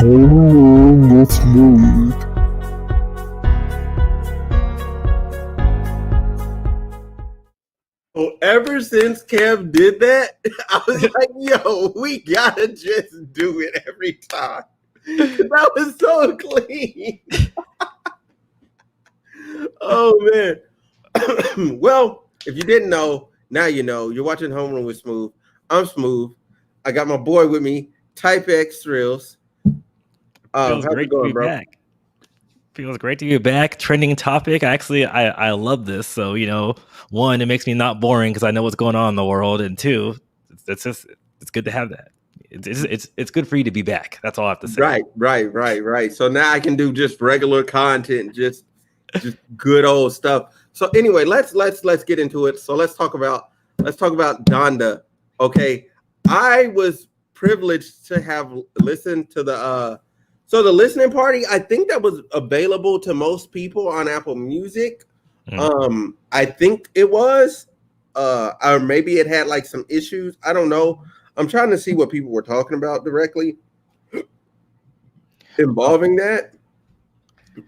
Hello, it's me. Well, ever since Kev did that, I was like, yo, we gotta just do it every time. That was so clean. Oh, man. Well, if you didn't know, now you know. You're watching Homeroom with Smooth. I'm Smooth. I got my boy with me, Type X Thrills. Feels How's great it going, to be bro? back. Feels great to be back. Trending topic. I love this. So, one, it makes me not boring because I know what's going on in the world, and two, it's good to have that. It's good for you to be back. That's all I have to say. Right. So now I can do just regular content, just good old stuff. So anyway, let's get into it. So let's talk about Donda. Okay, I was privileged to have listened to the listening party. I think that was available to most people on Apple Music. I think it was, or maybe it had like some issues. I don't know. I'm trying to see what people were talking about directly involving that,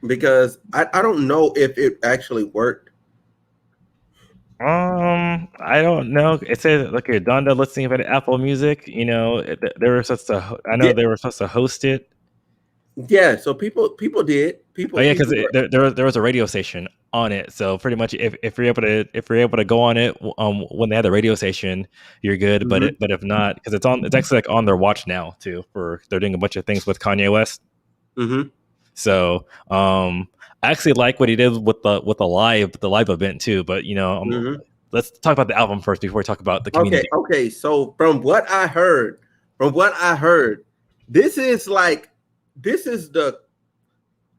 because I don't know if it actually worked. I don't know. It says look here, Donda listening about Apple Music. They were supposed to. I know they were supposed to host it. Yeah, so people did. Oh yeah, because there was a radio station on it. So pretty much, if you're able to go on it, when they had the radio station, you're good. Mm-hmm. But if not, because it's actually like on their watch now too. They're doing a bunch of things with Kanye West. Mm-hmm. So I actually like what he did with the live event too. But let's talk about the album first before we talk about the community. Okay. So from what I heard, this is the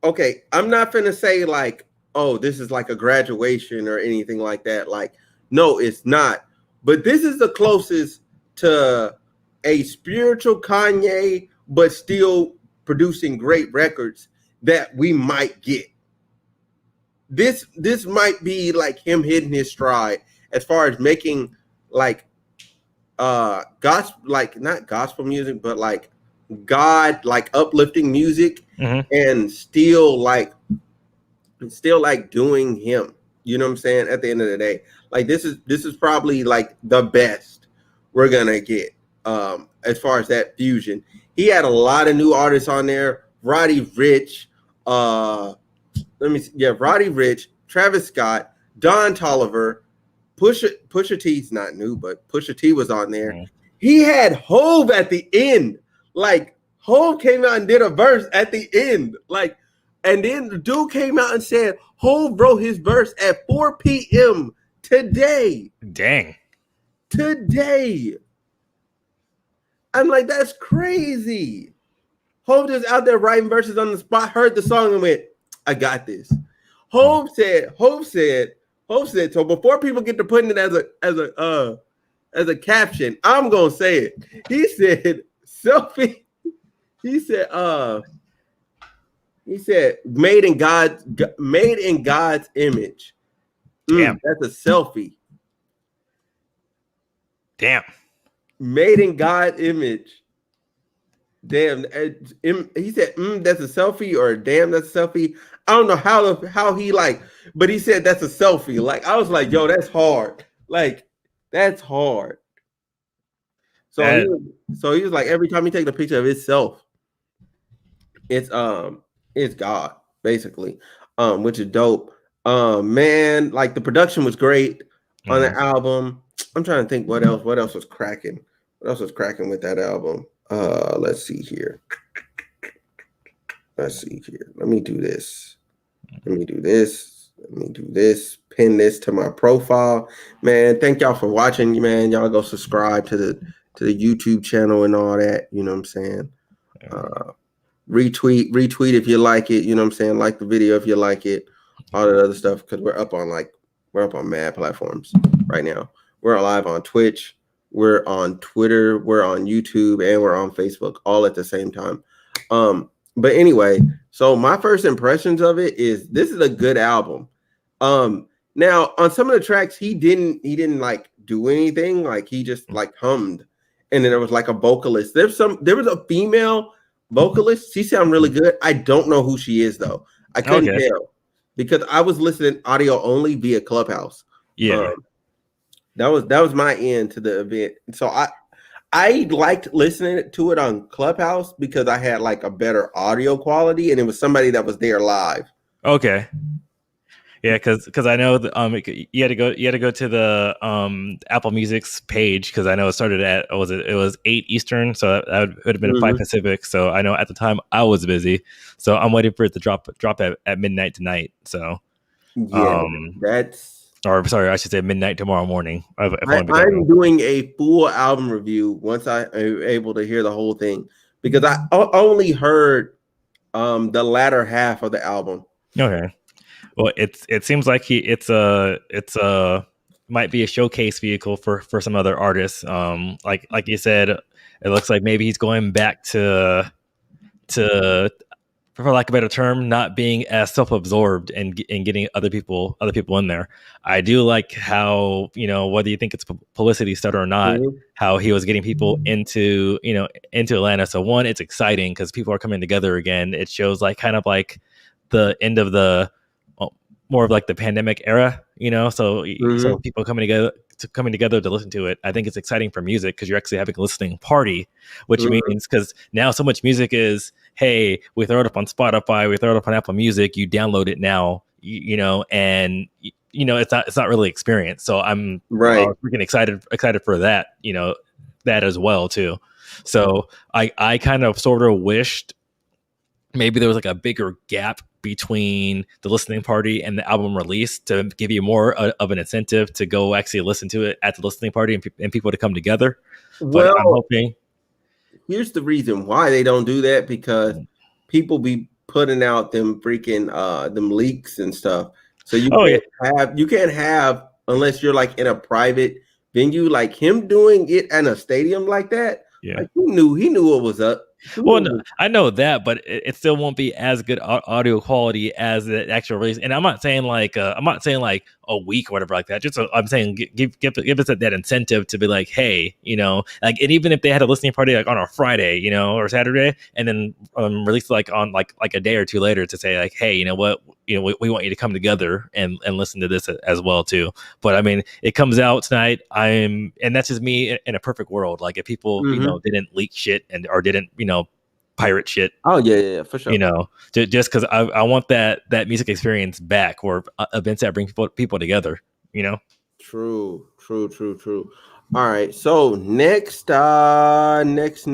okay. I'm not finna say like, oh, this is like a graduation or anything like that. Like, no, it's not. But this is the closest to a spiritual Kanye, but still producing great records that we might get. This might be like him hitting his stride as far as making like gospel, like not gospel music, but like God, like uplifting music, and still like doing him. You know what I'm saying? At the end of the day, like this is probably like the best we're gonna get as far as that fusion. He had a lot of new artists on there. Roddy Ricch, Roddy Ricch, Travis Scott, Don Toliver, Pusha T's not new, but Pusha T was on there. Mm-hmm. He had Hove at the end. Like Hove came out and did a verse at the end. Like, and then the dude came out and said Hove wrote his verse at 4 p.m. today. Dang. Today. I'm like, that's crazy. Hove just out there writing verses on the spot, heard the song and went, I got this. Hove said, so before people get to putting it as a caption, I'm gonna say it. He said selfie. He said made in God's image. Damn. That's a selfie. Damn. Made in God's image. Damn. He said, that's a selfie, or damn, that's a selfie. I don't know how he like, but he said that's a selfie. Like, I was like, yo, that's hard. Like, that's hard. So he was like, every time he takes a picture of himself, it's God, basically. Which is dope. Man, like the production was great on the album. I'm trying to think what else was cracking. What else was cracking with that album? Let's see here. Let me do this. Pin this to my profile. Man, thank y'all for watching. Man, y'all go subscribe to the YouTube channel and all that. You know what I'm saying? Retweet if you like it. You know what I'm saying? Like the video if you like it. All that other stuff, because we're up on mad platforms right now. We're live on Twitch. We're on Twitter. We're on YouTube, and we're on Facebook all at the same time. But anyway, so my first impressions of it is this is a good album. Now on some of the tracks he didn't like do anything, like he just like hummed, and then there was like a vocalist. There was a female vocalist. She sounds really good. I don't know who she is though. I couldn't Okay. tell because I was listening audio only via Clubhouse. Yeah. That was my end to the event. So I liked listening to it on Clubhouse because I had like a better audio quality, and it was somebody that was there live. Okay. Yeah, because I know you had to go to the Apple Music's page because I know it started at it was 8 Eastern, so that would have been 5 Pacific. So I know at the time I was busy, so I'm waiting for it to drop at midnight tonight. So Yeah, that's. Or sorry, I should say midnight tomorrow morning. I'm doing a full album review once I am able to hear the whole thing because I only heard the latter half of the album. Okay. Well, it seems like it's a might be a showcase vehicle for some other artists. Like you said, it looks like maybe he's going back to for lack of a better term, not being as self-absorbed and getting other people in there. I do like how, whether you think it's publicity stunt or not, how he was getting people into Atlanta. So one, it's exciting because people are coming together again. It shows like kind of like the end of the more of like the pandemic era, so people coming together to listen to it. I think it's exciting for music because you're actually having a listening party, which means because now so much music is, hey, we throw it up on Spotify, we throw it up on Apple Music, you download it now, and it's not really experience. So I'm freaking excited for that, that as well too. So I kind of sort of wished maybe there was like a bigger gap between the listening party and the album release to give you more of an incentive to go actually listen to it at the listening party and people to come together. But I'm hoping. Here's the reason why they don't do that, because people be putting out them freaking them leaks and stuff. So you can't have unless you're like in a private venue, like him doing it in a stadium like that. Yeah, like he knew what was up. Well, no, I know that, but it still won't be as good audio quality as the actual release. And I'm not saying like a week or whatever like that. I'm saying give us that incentive to be like, hey, like, and even if they had a listening party like on a Friday, or Saturday, and then release like on like a day or two later to say like, hey, you know what, we want you to come together and listen to this as well too. But I mean, it comes out tonight. And that's just me in a perfect world. Like if people didn't leak shit or didn't pirate shit. Oh yeah, for sure. Just because I want that music experience back, or events that bring people together. True. All right, so next topic. So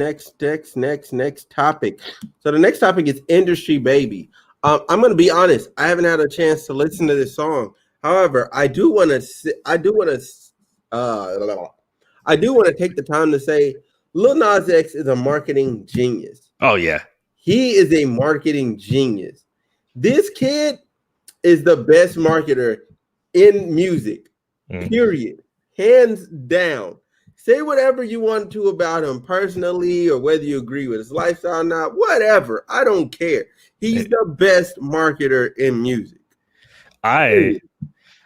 the next topic is Industry Baby. I'm gonna be honest. I haven't had a chance to listen to this song. However, I do want to take the time to say Lil Nas X is a marketing genius. Oh yeah, he is a marketing genius. This kid is the best marketer in music. Period. Hands down. Say whatever you want to about him personally, or whether you agree with his lifestyle or not, whatever. I don't care. He's the best marketer in music.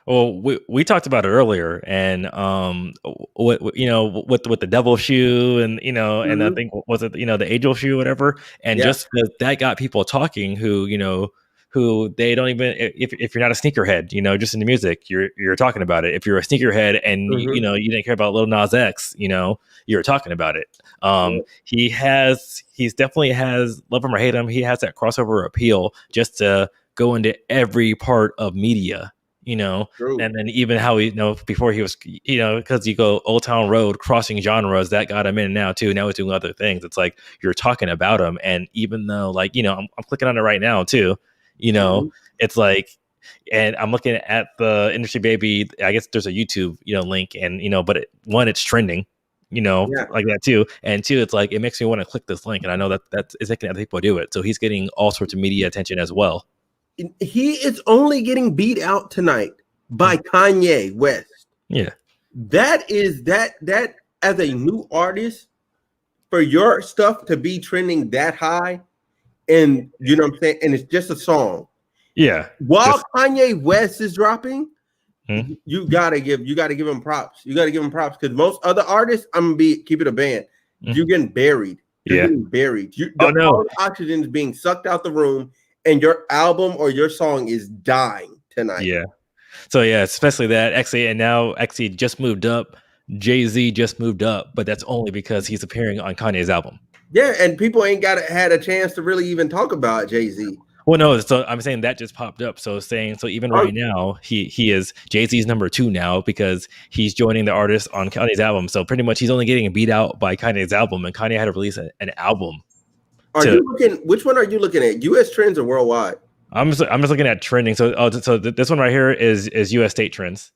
Well, we talked about it earlier, and with the devil shoe, and and I think was it the angel shoe, whatever, and just that got people talking who they don't even, if you're not a sneakerhead, just in the music, you're talking about it. If you're a sneakerhead and you didn't care about Lil Nas X, you're talking about it. He's definitely has, love him or hate him, he has that crossover appeal just to go into every part of media. True. And then even how before he was, because you go Old Town Road, crossing genres, that got him in now too. Now he's doing other things. It's like you're talking about him, and even though like I'm clicking on it right now too. It's like, and I'm looking at the Industry Baby. I guess there's a YouTube link, and but it's trending. Like that too, and two, it's like it makes me want to click this link, and I know that's making other people do it. So he's getting all sorts of media attention as well. He is only getting beat out tonight by Kanye West. Yeah. That as a new artist, for your stuff to be trending that high, and you know what I'm saying, and it's just a song. Yeah. While Kanye West is dropping, you gotta give him props. You gotta give him props, because most other artists, I'm gonna keep it a band. You're getting buried. You're Yeah. getting buried. Oh no. All the oxygen is being sucked out the room, and your album or your song is dying tonight. Yeah. So yeah, especially that actually, and now actually just moved up. Jay-Z just moved up, but that's only because he's appearing on Kanye's album. Yeah, and people ain't had a chance to really even talk about Jay-Z. Well, no, so I'm saying that just popped up. So even right now, he is Jay-Z's number 2 now because he's joining the artist on Kanye's album. So pretty much he's only getting beat out by Kanye's album, and Kanye had to release an album. Which one are you looking at? US trends or worldwide? I'm just looking at trending. So this one right here is US state trends.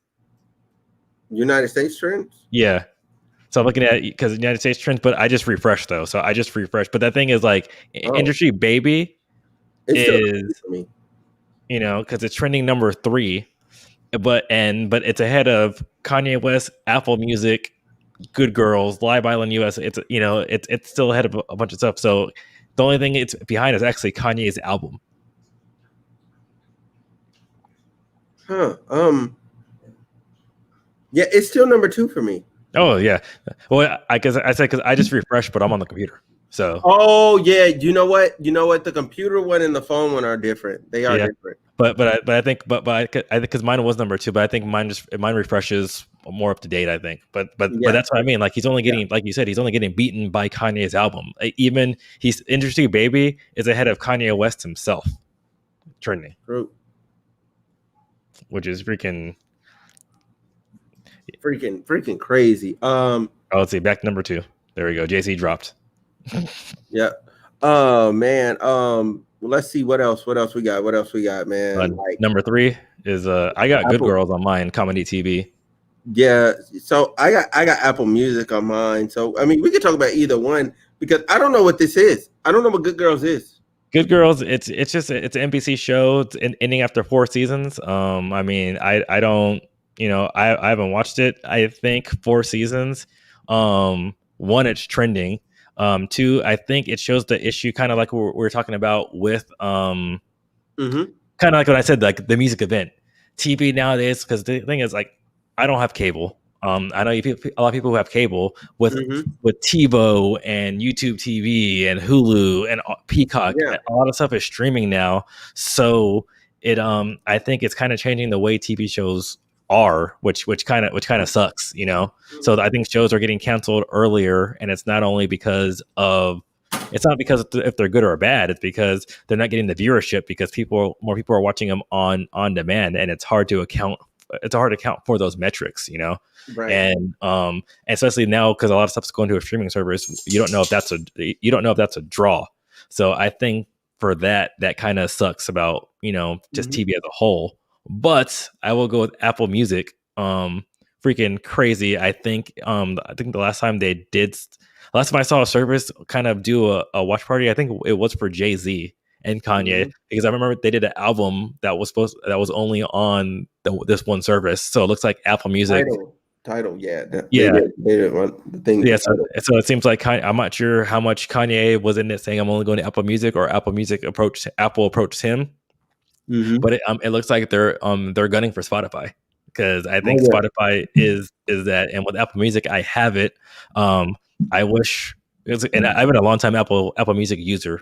United States trends? Yeah. So I'm looking at because United States trends, but I just refreshed though. So I just refreshed. But that thing is like Industry Baby is, you know, because it's trending number 3, but it's ahead of Kanye West, Apple Music, Good Girls, Live Island US. It's, you know, it's still ahead of a bunch of stuff. So the only thing it's behind is actually Kanye's album. Huh. Yeah, it's still number 2 for me. Oh yeah. Well, I said because I just refreshed, but I'm on the computer. So. Oh yeah, you know what? The computer one and the phone one are different. They are different. But I think because mine was number 2, but I think mine refreshes more up to date. I think. But that's what I mean. Like he's only getting, like you said, he's only getting beaten by Kanye's album. Even he's Industry Baby is ahead of Kanye West himself, trending. True. Which is freaking crazy. Let's see, back to number 2. There we go. Jay-Z dropped. Yeah. Oh man. Let's see what else we got. Man? Number 3 is I got Good Girls on mine, Comedy TV. Yeah. So I got Apple Music on mine. So I mean, we could talk about either one because I don't know what this is. I don't know what Good Girls is. Good Girls, it's an NBC show. It's ending after 4 seasons. I mean, I don't, you know, I haven't watched it. I think 4 seasons. 1, it's trending. 2, I think it shows the issue, kind of like we were talking about with kind of like what I said, like the music event TV nowadays. Because the thing is, like, I don't have cable. I know a lot of people who have cable with TiVo and YouTube TV and Hulu and Peacock. Yeah. A lot of stuff is streaming now, so it I think it's kind of changing the way TV shows are, which kind of sucks, you know. So I think shows are getting canceled earlier, and it's not only because if they're good or bad, it's because they're not getting the viewership because more people are watching them on demand, and it's hard to account for those metrics, you know. Right. And especially now because a lot of stuff is going to a streaming service, you don't know if that's a draw. So I think for that kind of sucks about, you know, just TV as a whole. But I will go with Apple Music. Freaking crazy. I think the last time I saw a service kind of do a watch party, I think it was for Jay-Z and Kanye, because I remember they did an album that was only on this one service. So it looks like Apple Music title, yeah. They did want the thing. Yeah, so it seems like I'm not sure how much Kanye was in it saying I'm only going to Apple Music, or Apple approached him. But it looks like they're gunning for Spotify, because I think Spotify is that, and with Apple Music I have it. I wish, and I've been a long time Apple Music user.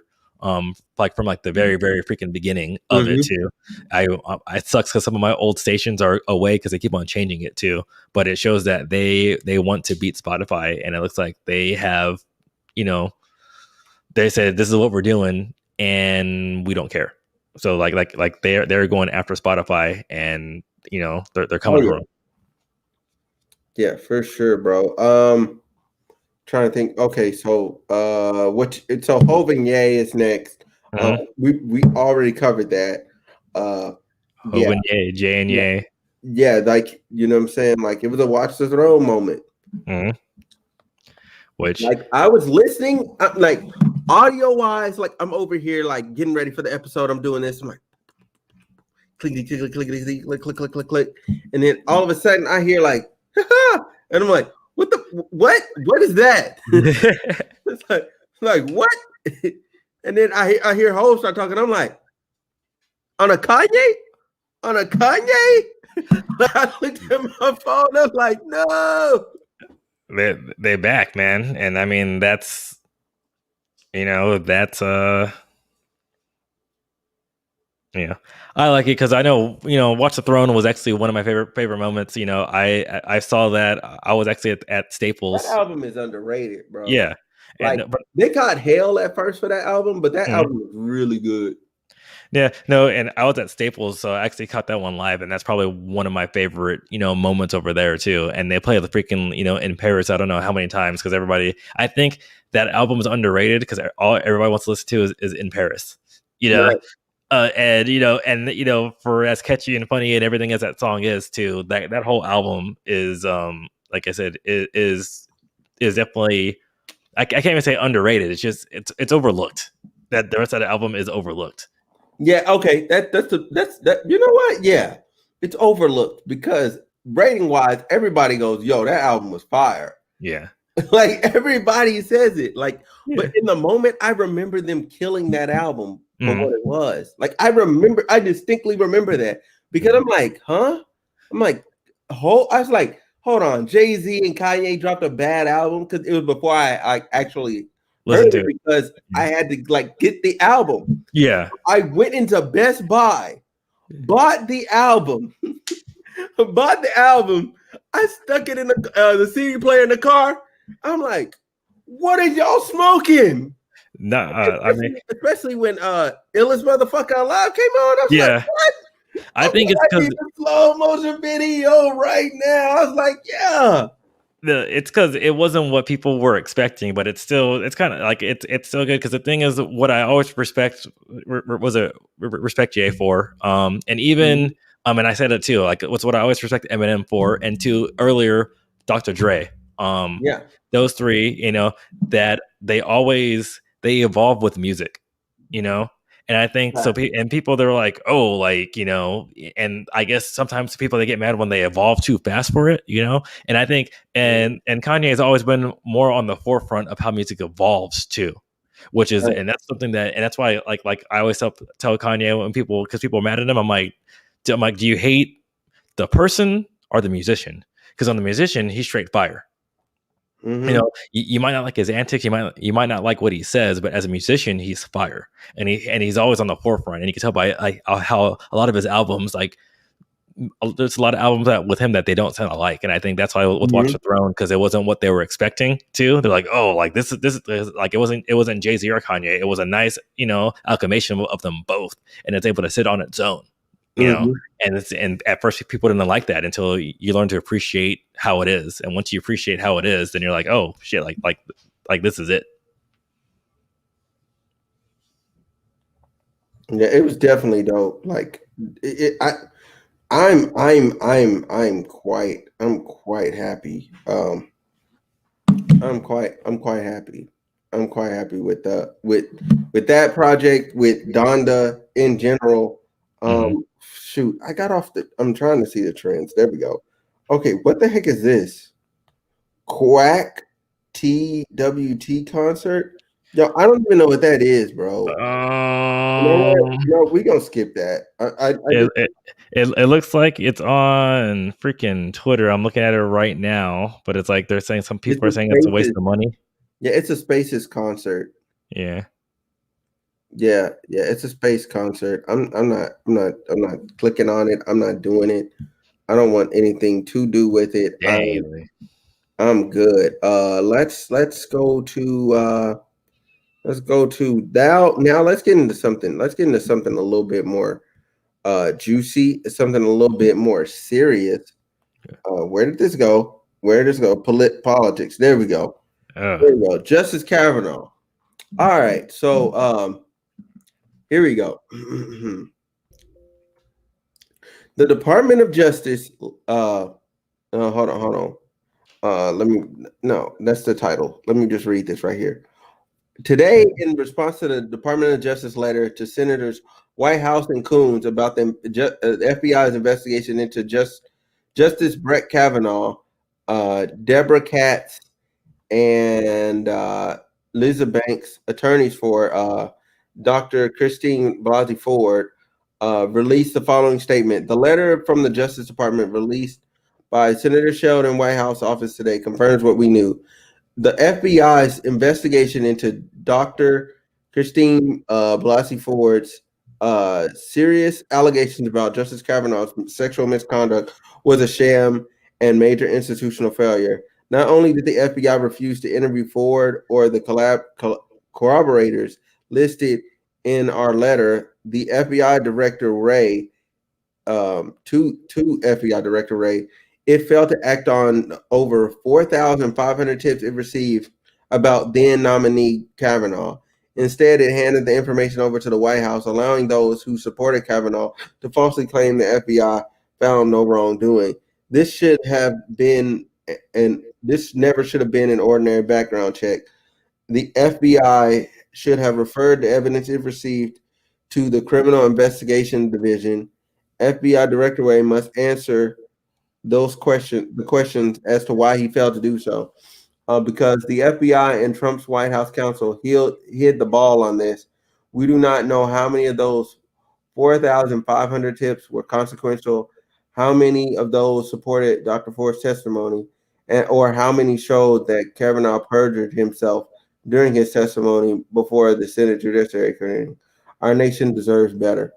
Like from like the very, very freaking beginning of it too. It sucks because some of my old stations are away because they keep on changing it too. But it shows that they want to beat Spotify, and it looks like they have, you know, they said this is what we're doing, and we don't care. So like they're going after Spotify, and you know they're coming for them. Yeah, for sure, bro. Trying to think. Okay, so so Hov and Ye is next. We already covered that. Hov and Ye, Jay and Ye. Yeah, like, you know what I'm saying? Like, it was a watch the throne moment. Which, like, I was listening, like, audio wise, like, I'm over here like getting ready for the episode. I'm doing this. I'm like, clickety click click click click click click click, and then all of a sudden I hear like, and I'm like, what is that? It's like what? And then I hear Ho start talking. I'm like, on a Kanye? I looked at my phone. I'm like, no. They back, man. And I mean, that's That's yeah, I like it because I know Watch the Throne was actually one of my favorite moments. I saw that I was actually at That Staples. album is underrated, bro. Yeah, Like and but they got hell at first for that album, but that mhm. album was really good. Yeah, no, and I was at Staples, so I actually caught that one live, and that's probably one of my favorite moments over there too. And they play the freaking in Paris. I don't know how many times because I think that album is underrated because all everybody wants to listen to is in Paris. You know, Right. and for as catchy and funny and everything as that song is too, that whole album is like I said is definitely I can't even say underrated. It's just it's overlooked. That the rest of the album is overlooked. Yeah, okay. That's that you know what? Yeah. It's overlooked because rating wise, everybody goes, yo, that album was fire. Yeah, Like everybody says it. Like, but yeah. in the moment, I remember them killing that album for Mhm. what it was. Like, I distinctly remember that because Mhm. I'm like, huh? I'm like, I was like, hold on, Jay-Z and Kanye dropped a bad album because it was before I actually heard Listen to it it. because I Mhm. had to like get the album. Yeah. I went into Best Buy, bought the album, bought the album. I stuck it in the CD player in the car. I'm like, what are y'all smoking? No, I mean, Especially when Illest Motherfucker Alive came on. I was like, yeah. what? I I'm think like, it's I because need the slow motion video right now. I was like, yeah. it's because it wasn't what people were expecting, but it's kind of like it's still good because the thing is what I always respect Jay for, and Mhm. even and I said it too, like what's what I always respect Eminem for, and to earlier Dr. Dre, um, Yeah. those three, that they evolve with music, you know. And I think so. And people, they're like, oh, like, and I guess sometimes people they get mad when they evolve too fast for it, And I think, and Kanye has always been more on the forefront of how music evolves too, Right. and that's something that, and that's why, like I always tell Kanye when because people are mad at him, I'm like, do you hate the person or the musician? Because on the musician, he's straight fire. Mm-hmm. You might not like his antics, you might not like what he says, but as a musician, he's fire, and he's always on the forefront. And you can tell by like how a lot of his albums, like there's a lot of albums that with him that they don't sound alike, and I think that's why with Watch Mm-hmm. the Throne, because it wasn't what they were expecting to. They're like, oh, like this is like it wasn't Jay-Z or Kanye. It was a nice amalgamation of them both, and it's able to sit on its own. you know Mm-hmm. and at first people didn't like that until you learn to appreciate how it is, and once you appreciate how it is, then you're like, oh shit, like this is it. Yeah, it was definitely dope. Like I'm quite happy. I'm quite happy. I'm quite happy with with that project, with Donda in general. Hmm. Shoot, I got off I'm trying to see the trends. There we go. Okay, what the heck is this? Quack TWT concert? Yo, I don't even know what that is, bro. You know what? um No, we gonna skip that. I it, just it, it looks like it's on freaking Twitter. I'm looking at it right now, but it's like they're saying some it's people are a saying it's a waste spaces. of money. Yeah, it's a spaces concert. Yeah. Yeah, it's a space concert. I'm not clicking on it. I'm not doing it. I don't want anything to do with it. Dang. I'm good. Let's go to now let's get into something. Let's get into something a little bit more juicy, something a little bit more serious. Where did this go? Where did this go? Politics. There we go. Oh. There we go. Justice Kavanaugh. All right. So here we go. The Department of Justice. Hold on. Let me. No, that's the title. Let me just read this right here. Today, in response to the Department of Justice letter to Senators Whitehouse and Coons about the FBI's investigation into Justice Brett Kavanaugh, Deborah Katz, and Liza Banks, attorneys for Dr. Christine Blasey Ford, released the following statement. The letter from the Justice Department released by Senator Sheldon Whitehouse office today confirms what we knew. the FBI's investigation into Dr. Christine Blasey Ford's serious allegations about Justice Kavanaugh's sexual misconduct was a sham and major institutional failure. Not only did the FBI refuse to interview Ford or the corroborators listed in our letter, the FBI Director Ray to FBI Director Ray, it failed to act on over 4,500 tips it received about then nominee Kavanaugh. Instead, it handed the information over to the White House, allowing those who supported Kavanaugh to falsely claim the FBI found no wrongdoing. This should have been, and this never should have been an ordinary background check. The FBI should have referred the evidence it received to the Criminal Investigation Division. FBI Director Ray must answer the questions as to why he failed to do so. Because the FBI and Trump's White House counsel hid the ball on this. We do not know how many of those 4,500 tips were consequential, how many of those supported Dr. Ford's testimony, or how many showed that Kavanaugh perjured himself during his testimony before the Senate Judiciary Committee. Our nation deserves better.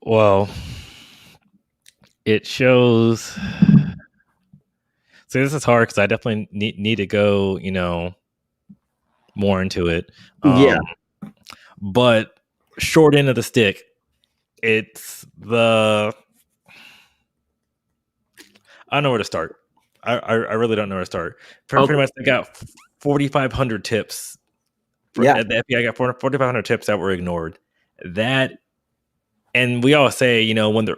Well, it shows. So this is hard because I definitely need to go, more into it. Yeah. But short end of the stick, it's the. I don't know where to start. I really don't know where to start. Pretty much, they got 4,500 tips. The FBI got 4,500 tips that were ignored. That, and we all say, when there,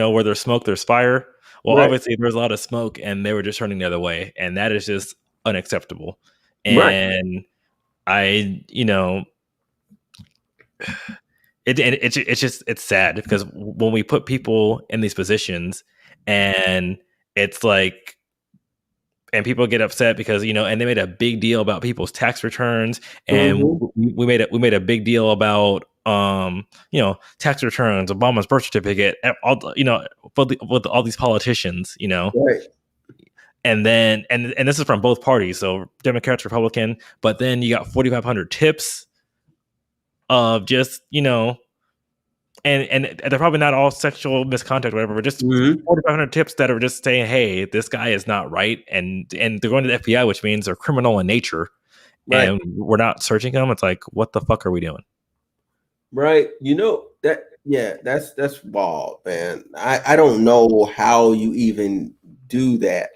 where there's smoke, there's fire. Well, obviously, there's a lot of smoke, and they were just turning the other way, and that is just unacceptable. And it's sad because when we put people in these positions, and it's like, and people get upset because and they made a big deal about people's tax returns, and we made a big deal about tax returns, Obama's birth certificate, all with all these politicians, and then and this is from both parties, so Democrats, Republican, but then you got 4,500 tips of just and they're probably not all sexual misconduct or whatever, but just 4,500 tips that are just saying, hey, this guy is not right, and they're going to the FBI, which means they're criminal in nature, and we're not searching them. It's like, what the fuck are we doing? Right. That's wild, man. I don't know how you even do that.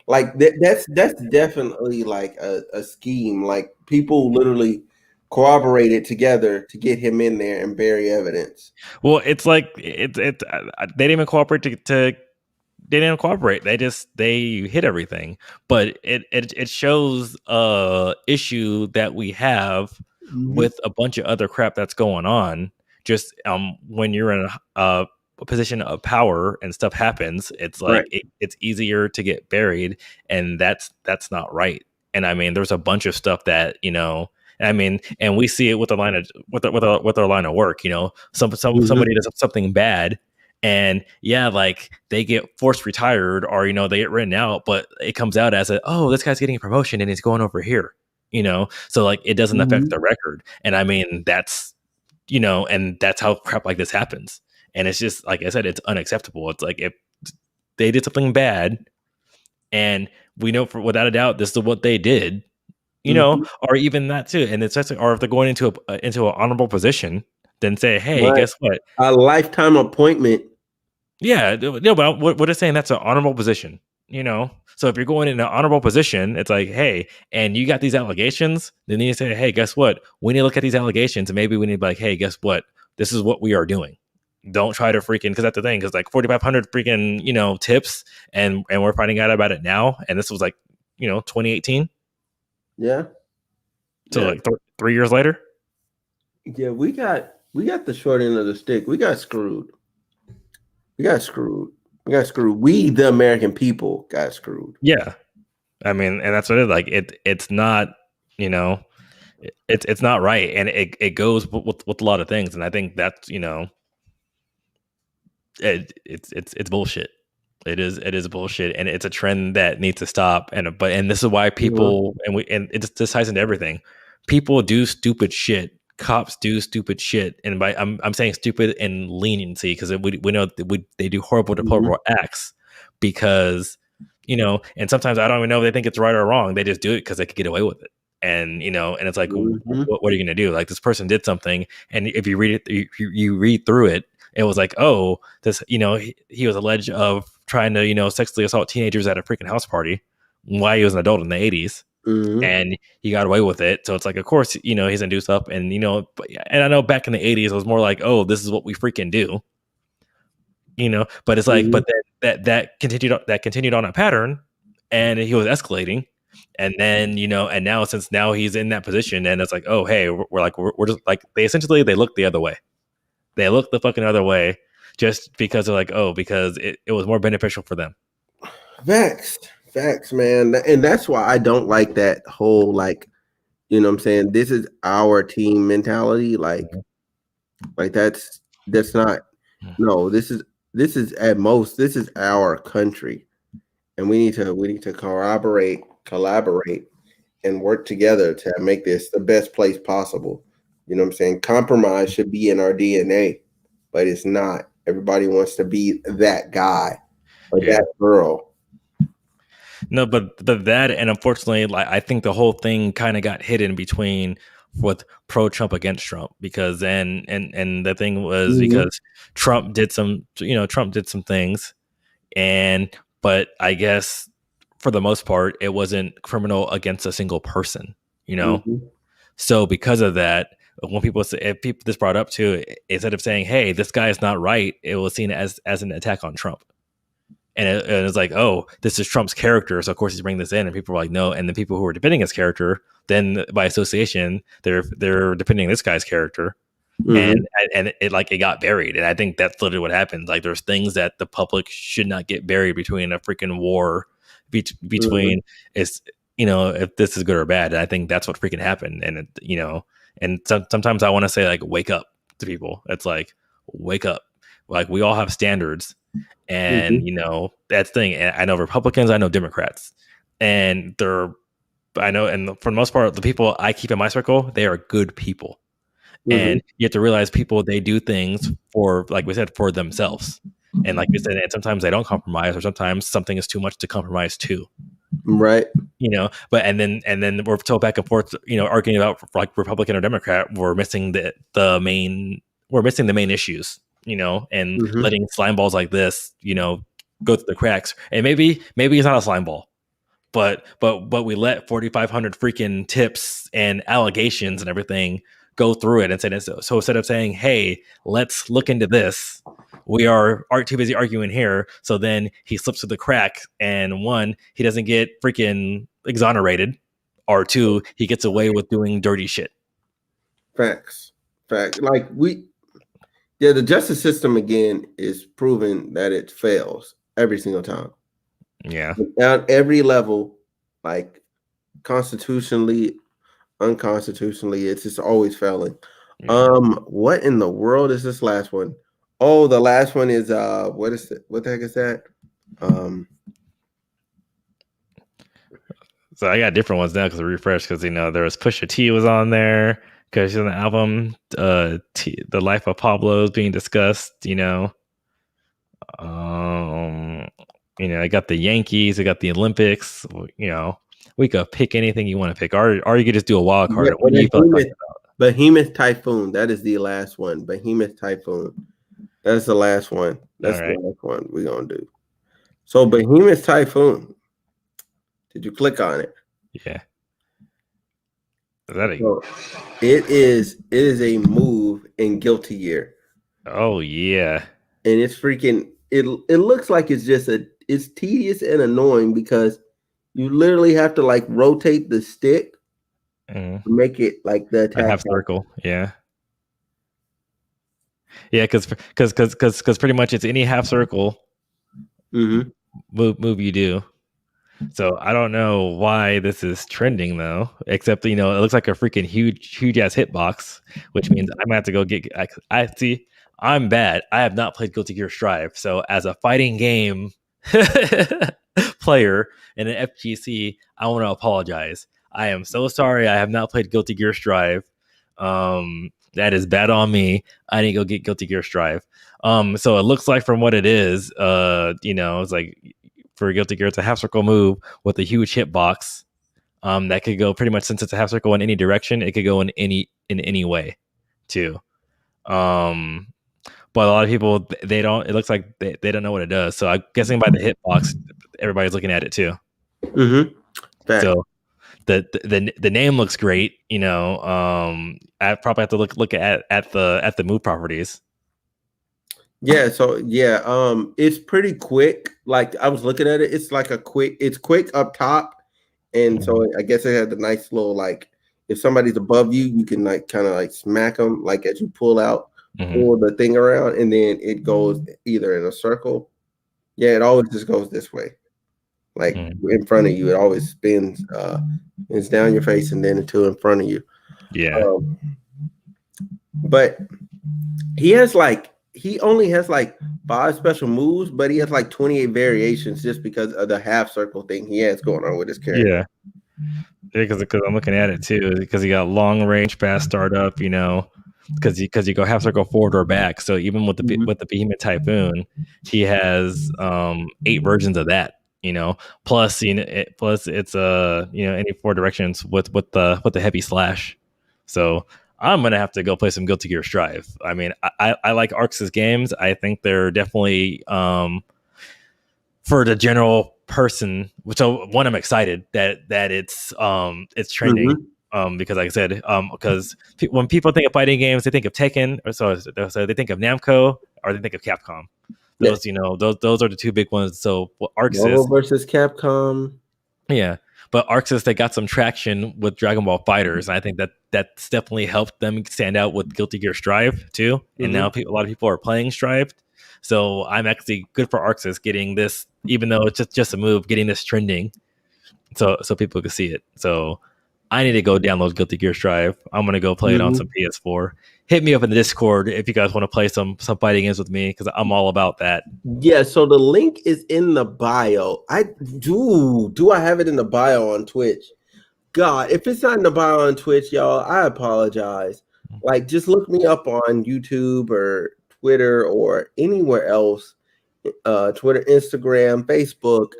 That's definitely like a scheme. Like, people literally corroborated together to get him in there and bury evidence. Well, it's like they didn't even cooperate they didn't cooperate. They hit everything. But it shows a issue that we have with a bunch of other crap that's going on. Just when you're in a position of power and stuff happens, it's like it's easier to get buried, and that's not right. And I mean, there's a bunch of stuff that and we see it with the line of with our line of work. Somebody does something bad, and like they get forced retired, or they get written out, but it comes out as this guy's getting a promotion and he's going over here. So like it doesn't affect the record. And I mean, that's and that's how crap like this happens. And it's just, like I said, it's unacceptable. It's like, if they did something bad, and we know without a doubt this is what they did, or even that too, and it's just, or if they're going into an honorable position, then say, hey, guess what, a lifetime appointment. Yeah, no, but what is saying, that's an honorable position. So if you're going in an honorable position, it's like, hey, and you got these allegations, then you say, hey, guess what, we need to look at these allegations, and maybe we need to be like, hey, guess what, this is what we are doing. Don't try to freaking, because that's the thing, because like 4,500 freaking tips, and we're finding out about it now, and this was like 2018. Yeah. So like 3 years later. Yeah, we got the short end of the stick. We got screwed. We, the American people, got screwed. Yeah, I mean, and that's what it is. Like it's not, it's not right, and it goes with a lot of things, and I think that's it's bullshit. It is bullshit, and it's a trend that needs to stop. And this is why Mhm. people and it just ties into everything. People do stupid shit. Cops do stupid shit, and by I'm saying stupid and leniency because we know that they do horrible, Mhm. deplorable acts because and sometimes I don't even know if they think it's right or wrong. They just do it because they could get away with it, and and it's like, Mhm. what are you gonna do? Like this person did something, and if you read it, you read through it, it was like, oh, this, he was alleged of trying to, sexually assault teenagers at a freaking house party while he was an adult in the 80s. Mhm. And he got away with it. So it's like, of course, he's gonna do stuff. And, and I know back in the 80s, it was more like, oh, this is what we freaking do, but it's like, Mhm. but that continued on a pattern and he was escalating. And then, and now since now he's in that position and it's like, oh, hey, we're just like, they look the other way. They look the fucking other way just because they're like, oh, because it was more beneficial for them. Facts, facts, man, and that's why I don't like that whole like, what I'm saying. This is our team mentality. Like that's not. No, this is at most. This is our country, and we need to collaborate, and work together to make this the best place possible. You know what I'm saying? Compromise should be in our DNA, but it's not. Everybody wants to be that guy or Yeah. that girl. No, but that, and unfortunately, like I think the whole thing kind of got hidden between with pro Trump against Trump because then and the thing was Mhm. because Trump did some things, and but I guess for the most part it wasn't criminal against a single person, you know. Mhm. So because of that, when people say, if people this brought up too, instead of saying, "Hey, this guy is not right," it was seen as an attack on Trump. And it's like, oh, this is Trump's character, so of course he's bringing this in, and people were like, no. And the people who were defending his character, then by association, they're defending this guy's character, and Mhm. and it got buried. And I think that's literally what happens. Like, there's things that the public should not get buried between a freaking war Mhm. between is if this is good or bad. And I think that's what freaking happened. And sometimes I want to say like, wake up to people. It's like, wake up. Like we all have standards and Mhm. that's the thing. And I know Republicans, I know Democrats, and I know, and for the most part, the people I keep in my circle, they are good people. Mhm. And you have to realize people, they do things for, like we said, for themselves. And like we said, and sometimes they don't compromise, or sometimes something is too much to compromise to. Right. But and then we're told back and forth, arguing about like Republican or Democrat. We're missing the main issues, and Mhm. letting slime balls like this, go through the cracks. And maybe it's not a slime ball, but we let 4,500 freaking tips and allegations and everything go through it, and said so instead of saying, hey, let's look into this, we are too busy arguing here. So then he slips through the crack, and one, he doesn't get freaking exonerated, or two, he gets away with doing dirty shit. Facts. Fact. Like yeah, the justice system again is proven that it fails every single time. Yeah. At every level, like constitutionally, unconstitutionally, it's just always failing. Yeah. What in the world is this last one? Oh, the last one is what the heck is that? Um, So I got different ones now because I refreshed, because there was Pusha T was on there because in the album, the life of Pablo is being discussed. Um, I got the Yankees, I got the Olympics. We could pick anything you want to pick, or you could just do a wild card. What do you feel like talking Behemoth, Behemoth Typhoon. That is the last one. Behemoth Typhoon. That's the last one. about? That's All the right. last one we're gonna do. So Behemoth Typhoon. Did you click on it? Yeah. Is that a? So it is a move in Guilty Gear. Oh yeah. And it's freaking it looks like it's tedious and annoying because you literally have to like rotate the stick Mm. to make it like the A attack half circle. Yeah. Yeah, because pretty much it's any half circle Mm-hmm. move you do. So I don't know why this is trending though, except it looks like a freaking huge ass hitbox, which means I'm gonna have to go get. I see. I'm bad. I have not played Guilty Gear Strive, so as a fighting game player in an FGC, I want to apologize. I am so sorry. I have not played Guilty Gear Strive. That is bad on me. I need to go get Guilty Gear Strive. So it looks like from what it is, it's like for Guilty Gear, it's a half circle move with a huge hitbox. That could go pretty much, since it's a half circle in any direction, it could go in any way too. But a lot of people, they don't. It looks like they don't know what it does. So I'm guessing by the hitbox, everybody's looking at it too. Mm-hmm. So the name looks great. I probably have to look at the move properties. Yeah, so it's pretty quick. Like I was looking at it, it's like it's quick up top, and so I guess it had a nice little like if somebody's above you, you can like kind of like smack them like as you pull the thing around, and then it goes either in a circle. Yeah, it always just goes this way, like in front of you. It always spins. It's down your face and then into in front of you. Yeah, but he only has like 5 special moves, but he has like 28 variations just because of the half circle thing he has going on with his character. Yeah, because I'm looking at it too. Because he got long range, fast startup. Because you go half circle forward or back. So even with the Behemoth Typhoon, he has 8 versions of that. Plus it's any 4 directions with the heavy slash. So I'm gonna have to go play some Guilty Gear Strive. I mean, I like Arx's games. I think they're definitely for the general person. So one, I'm excited that it's trending. Because like I said, because when people think of fighting games, they think of Tekken, or so they think of Namco, or they think of Capcom. Those those are the 2 big ones. So Marvel versus Capcom. Yeah. But Arxis, they got some traction with Dragon Ball Fighters. And I think that's definitely helped them stand out with Guilty Gear Strive too. And now a lot of people are playing Strive. So I'm actually good for Arxis getting this, even though it's just a move, getting this trending, so people can see it. So I need to go download Guilty Gear Strive. I'm gonna go play it on some PS4. Hit me up in the Discord if you guys want to play some fighting games with me, because I'm all about that. Yeah, so the link is in the bio. I have it in the bio on Twitch. God, if it's not in the bio on Twitch, y'all, I apologize. Like, just look me up on YouTube or Twitter or anywhere else. Twitter, Instagram, Facebook.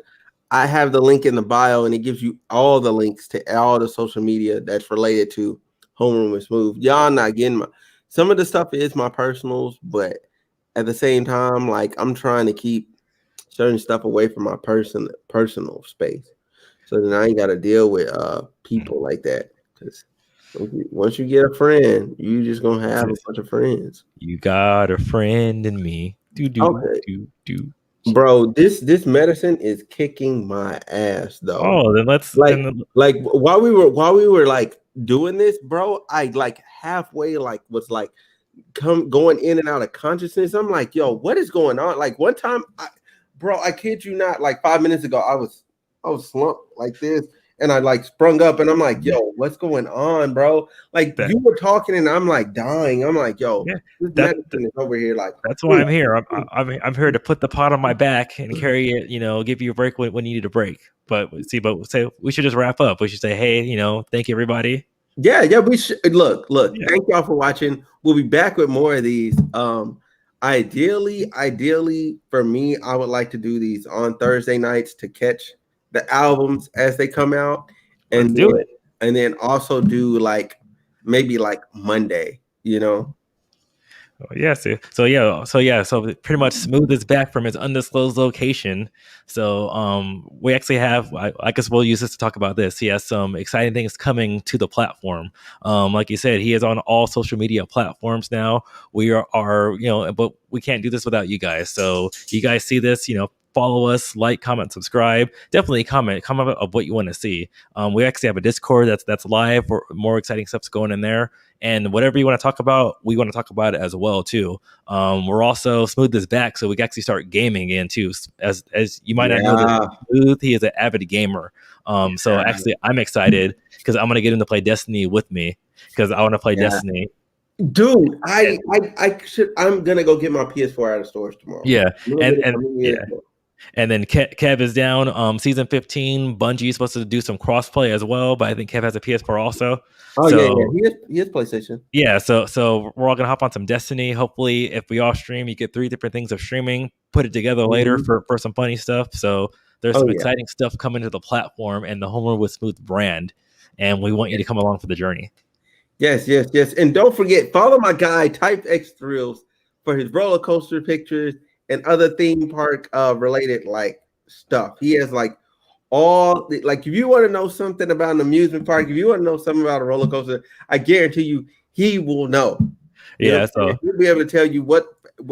I have the link in the bio, and it gives you all the links to all the social media that's related to Homeroom and Smooth. Y'all not getting some of the stuff is my personals, but at the same time, like I'm trying to keep certain stuff away from my personal space, so then I ain't got to deal with people like that. Because once you get a friend, you just gonna have a bunch of friends. You got a friend in me. Do. Bro, this medicine is kicking my ass though. Oh, then let's like while we were like doing this, bro, I like halfway like was like going in and out of consciousness. I'm like, yo, what is going on? Like one time, I kid you not, like 5 minutes ago, I was slumped like this, and I like sprung up, and I'm like, yo, what's going on, bro? Like you were talking, and I'm like dying. I'm like, yo, this medicine is over here. Like that's why I'm here. I'm here to put the pot on my back and carry it. Give you a break when you need a break. But say we should just wrap up. We should say, hey, thank you, everybody. Yeah, we should look. Yeah. Thank y'all for watching. We'll be back with more of these. Ideally, for me, I would like to do these on Thursday nights to catch the albums as they come out, and do it, and then also do like maybe like Monday. So pretty much Smooth is back from his undisclosed location. So we actually have, I guess we'll use this to talk about this. He has some exciting things coming to the platform. Like you said, he is on all social media platforms now. We are but we can't do this without you guys. So you guys see this, follow us, like, comment, subscribe. Definitely comment of what you want to see. We actually have a Discord that's live for more exciting stuff's going in there. And whatever you want to talk about, we want to talk about it as well too. We're also Smooth is back, so we can actually start gaming again too. As you might not know, Smooth, he is an avid gamer. So actually, I'm excited because I'm gonna get him to play Destiny with me because I want to play Destiny. Dude, I'm gonna go get my PS4 out of storage tomorrow. Yeah, And then Kev is down. Season 15, Bungie is supposed to do some crossplay as well, but I think Kev has a PS4 also. Oh yeah, he is PlayStation. Yeah, so we're all gonna hop on some Destiny. Hopefully, if we all stream, you get 3 different things of streaming, put it together later for some funny stuff. So there's some exciting stuff coming to the platform and the Homer with Smooth brand, and we want you to come along for the journey. Yes. And don't forget, follow my guy Type X Thrills for his roller coaster pictures and other theme park related like stuff. He has like all like if you want to know something about an amusement park, if you want to know something about a roller coaster, I guarantee you he will know. Yeah, so he'll be able to tell you what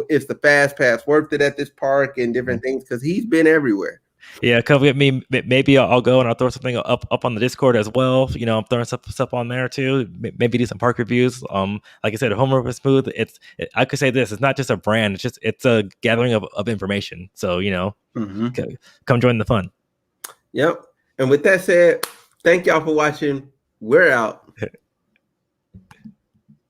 is the fast pass worth it at this park and different things because he's been everywhere. Yeah, come with me. Maybe I'll go and I'll throw something up on the Discord as well. I'm throwing stuff on there too. Maybe do some park reviews. Like I said, Homer with Smooth. I could say this. It's not just a brand. It's a gathering of information. So come join the fun. Yep. And with that said, thank y'all for watching. We're out.